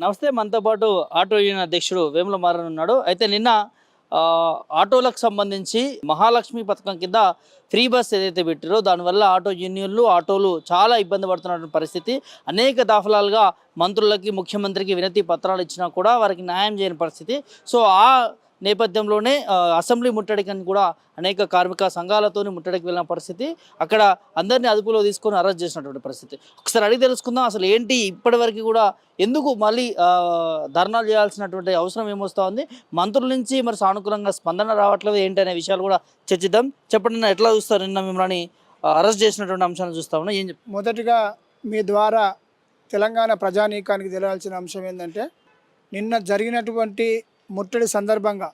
నమస్తే. మనతో పాటు ఆటో యూనియన్ అధ్యక్షుడు వేముల మారన్ ఉన్నాడు. అయితే నిన్న ఆటోలకు సంబంధించి మహాలక్ష్మి పథకం కింద ఫ్రీ బస్ ఏదైతే పెట్టారో దానివల్ల ఆటో యూనియన్లు ఆటోలు చాలా ఇబ్బంది పడుతున్నటువంటి పరిస్థితి. అనేక దాఫలాలుగా మంత్రులకి ముఖ్యమంత్రికి వినతి పత్రాలు ఇచ్చినా కూడా వారికి న్యాయం చేయని పరిస్థితి. సో ఆ నేపథ్యంలోనే అసెంబ్లీ ముట్టడికని కూడా అనేక కార్మిక సంఘాలతోని ముట్టడికి వెళ్ళిన పరిస్థితి. అక్కడ అందరినీ అదుపులో తీసుకొని అరెస్ట్ చేసినటువంటి పరిస్థితి. ఒకసారి అడిగి తెలుసుకుందాం, అసలు ఏంటి ఇప్పటివరకు కూడా ఎందుకు మళ్ళీ ధర్నాలు చేయాల్సినటువంటి అవసరం ఏమొస్తూ ఉంది, మంత్రుల నుంచి మరి సానుకూలంగా స్పందన రావట్లేదు ఏంటి అనే విషయాలు కూడా చర్చిద్దాం. చెప్పండి, నిన్న ఎట్లా చూస్తారు? నిన్న మిమ్మల్ని అరెస్ట్ చేసినటువంటి అంశాన్ని చూస్తా ఉన్నా, ఏం మొదటిగా మీ ద్వారా తెలంగాణ ప్రజానీకానికి తెలియాల్సిన అంశం ఏంటంటే, నిన్న జరిగినటువంటి ముట్టడి సందర్భంగా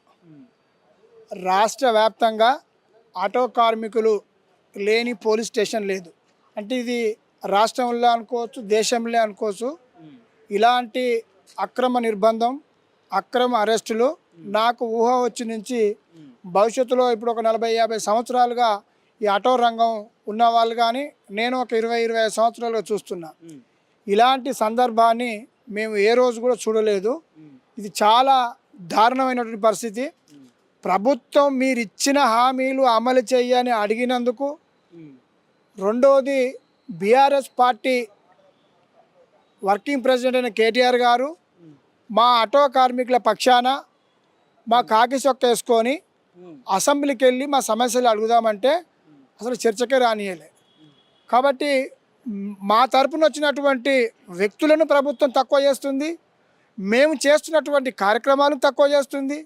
రాష్ట్ర వ్యాప్తంగా ఆటో కార్మికులు లేని పోలీస్ స్టేషన్ లేదు. అంటే ఇది రాష్ట్రంలో అనుకోవచ్చు, దేశంలో అనుకోవచ్చు. ఇలాంటి అక్రమ నిర్బంధం, అక్రమ అరెస్టులు నాకు ఊహ వచ్చి నుంచి భవిష్యత్తులో ఇప్పుడు ఒక 40-50 సంవత్సరాలుగా ఈ ఆటో రంగం ఉన్న వాళ్ళు కానీ నేను ఒక 20-25 సంవత్సరాలుగా చూస్తున్నా. ఇలాంటి సందర్భాన్ని మేము ఏ రోజు కూడా చూడలేదు. ఇది చాలా దారుణమైనటువంటి పరిస్థితి. ప్రభుత్వం మీరు ఇచ్చిన హామీలు అమలు చేయని అడిగినందుకు, రెండోది బీఆర్ఎస్ పార్టీ వర్కింగ్ ప్రెసిడెంట్ అయిన కేటీఆర్ గారు మా ఆటో కార్మికుల పక్షాన మా కాకి చొక్క వేసుకొని అసెంబ్లీకి వెళ్ళి మా సమస్యలు అడుగుదామంటే అసలు చర్చకే రానియలే. కాబట్టి మా తరపున వచ్చినటువంటి వ్యక్తులను ప్రభుత్వం తక్కువ చేస్తుంది, మేము చేస్తున్నటువంటి కార్యక్రమాలను తక్కువ చేస్తుంది.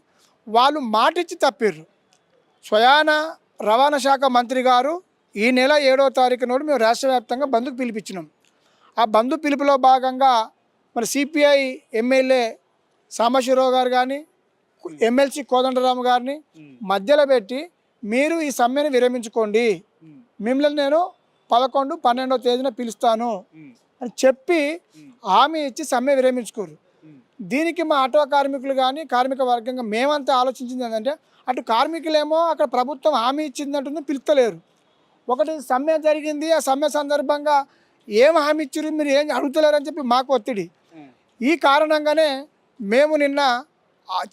వాళ్ళు మాటిచ్చి తప్పిర్రు. స్వయాన రవాణా శాఖ మంత్రి గారు ఈ నెల 7వ తారీఖు నాడు మేము రాష్ట్ర వ్యాప్తంగా బంద్కు పిలిపించినాం. ఆ బంధు పిలుపులో భాగంగా మరి సిపిఐ ఎమ్మెల్యే సాంబశివరావు గారు కానీ ఎమ్మెల్సీ కోదండరాము గారిని మధ్యలో పెట్టి మీరు ఈ సమ్మెను విరమించుకోండి, మిమ్మల్ని నేను 11-12వ తేదీన పిలుస్తాను అని చెప్పి హామీ ఇచ్చి సమ్మె విరమించుకోరు. దీనికి మా ఆటో కార్మికులు కానీ కార్మిక వర్గంగా మేమంతా ఆలోచించింది ఏంటంటే, అటు కార్మికులేమో అక్కడ ప్రభుత్వం హామీ ఇచ్చిందంటుంది పిలుస్తలేరు. ఒకటి సమ్మె జరిగింది, ఆ సమ్మె సందర్భంగా ఏం హామీ ఇచ్చారు, మీరు ఏం అడుగుతలేరు అని చెప్పి మాకు ఒత్తిడి. ఈ కారణంగానే మేము నిన్న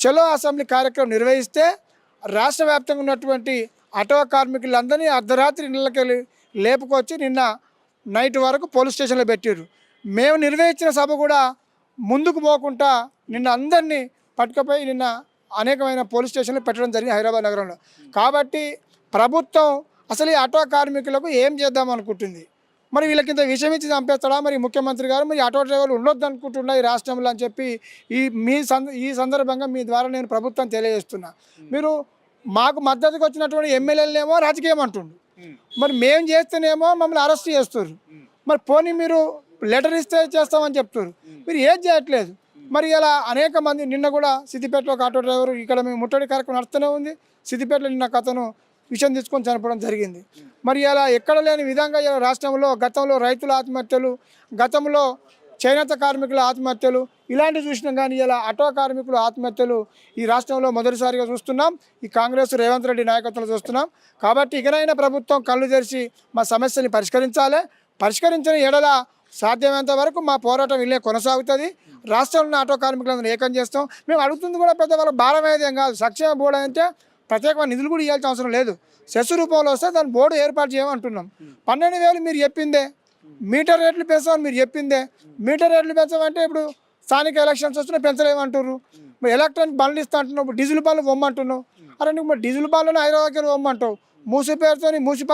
చలో అసెంబ్లీ కార్యక్రమం నిర్వహిస్తే రాష్ట్ర వ్యాప్తంగా ఉన్నటువంటి ఆటో కార్మికులందరినీ అర్ధరాత్రి ఇళ్ళకి లేపుకొచ్చి నిన్న నైట్ వరకు పోలీస్ స్టేషన్లో పెట్టారు. మేము నిర్వహించిన సభ కూడా ముందుకు పోకుండా నిన్న అందరినీ పట్టుకుపోయి నిన్న అనేకమైన పోలీస్ స్టేషన్లు పెట్టడం జరిగింది హైదరాబాద్ నగరంలో. కాబట్టి ప్రభుత్వం అసలు ఈ ఆటో కార్మికులకు ఏం చేద్దాం అనుకుంటుంది? మరి వీళ్ళకింత విషయం ఇచ్చి చంపేస్తాడా మరి ముఖ్యమంత్రి గారు? మరి ఆటో డ్రైవర్లు ఉండొద్దు అనుకుంటున్నా ఈ రాష్ట్రంలో అని చెప్పి ఈ సందర్భంగా మీ ద్వారా నేను ప్రభుత్వం తెలియజేస్తున్నా. మీరు మాకు మద్దతుకు వచ్చినటువంటి ఎమ్మెల్యేలనేమో రాజకీయం అంటుండు, మరి మేము చేస్తేనేమో మమ్మల్ని అరెస్ట్ చేస్తారు. మరి పోనీ మీరు లెటర్ ఇస్తే చేస్తామని చెప్తారు, మీరు ఏం చేయట్లేదు. మరి ఇలా అనేక మంది, నిన్న కూడా సిద్దిపేటలో ఒక ఆటో డ్రైవర్, ఇక్కడ మేము ముట్టడి కార్యక్రమం నడుస్తూనే ఉంది, సిద్దిపేటలో నిన్న అతను విషయం తీసుకొని చనిపోవడం జరిగింది. మరి ఇలా ఎక్కడ లేని విధంగా ఇలా రాష్ట్రంలో గతంలో రైతుల ఆత్మహత్యలు, గతంలో చేనేత కార్మికుల ఆత్మహత్యలు ఇలాంటివి చూసినాం. కానీ ఇలా ఆటో కార్మికుల ఆత్మహత్యలు ఈ రాష్ట్రంలో మొదటిసారిగా చూస్తున్నాం. ఈ కాంగ్రెస్ రేవంత్ రెడ్డి నాయకత్వంలో చూస్తున్నాం. కాబట్టి ఇకనైనా ప్రభుత్వం కళ్ళు తెరిచి మా సమస్యని పరిష్కరించాలి. పరిష్కరించిన ఎడల సాధ్యమైనంత వరకు మా పోరాటం ఇల్లే కొనసాగుతుంది. రాష్ట్రంలో ఆటో కార్మికులందరూ ఏకం చేస్తాం. మేము అడుగుతుంది కూడా పెద్ద వాళ్ళ భారం ఏదేం కాదు. సంక్షేమ బోర్డు అంటే ప్రత్యేకమైన నిధులు కూడా ఇవ్వాల్సిన అవసరం లేదు. సెస్ రూపంలో వస్తే దాని బోర్డు ఏర్పాటు చేయమంటున్నాం. 12,000 మీరు చెప్పిందే, మీటర్ రేట్లు పెంచామని మీరు చెప్పిందే. మీటర్ రేట్లు పెంచమంటే ఇప్పుడు స్థానిక ఎలక్షన్స్ వస్తున్నా పెంచలేమంటున్నారు. మరి ఎలక్ట్రానిక్ బండ్లు ఇస్తా అంటున్నావు, డీజిల్ బండ్లు పొమ్మంటున్నావు. అరే నువ్వు మరి డీజిల్ బండ్లను హైదరాబాద్కి పొమ్మంటావు, మూసి పేరుతో మూసి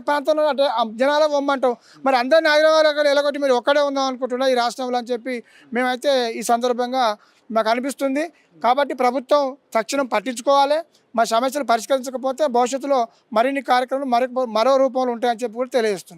ప్రాంతంలో అంటే జనాలు పొమ్మంటావు. మరి అందరినీ హైదరాబాద్ ఎలగొట్టి మీరు ఒక్కడే ఉందాం అనుకుంటున్నా ఈ రాష్ట్రంలో అని చెప్పి మేమైతే ఈ సందర్భంగా మాకు అనిపిస్తుంది. కాబట్టి ప్రభుత్వం తక్షణం పట్టించుకోవాలి. మా సమస్యలు పరిష్కరించకపోతే భవిష్యత్తులో మరిన్ని కార్యక్రమాలు మరో రూపంలో ఉంటాయని చెప్పి కూడా తెలియజేస్తుంది.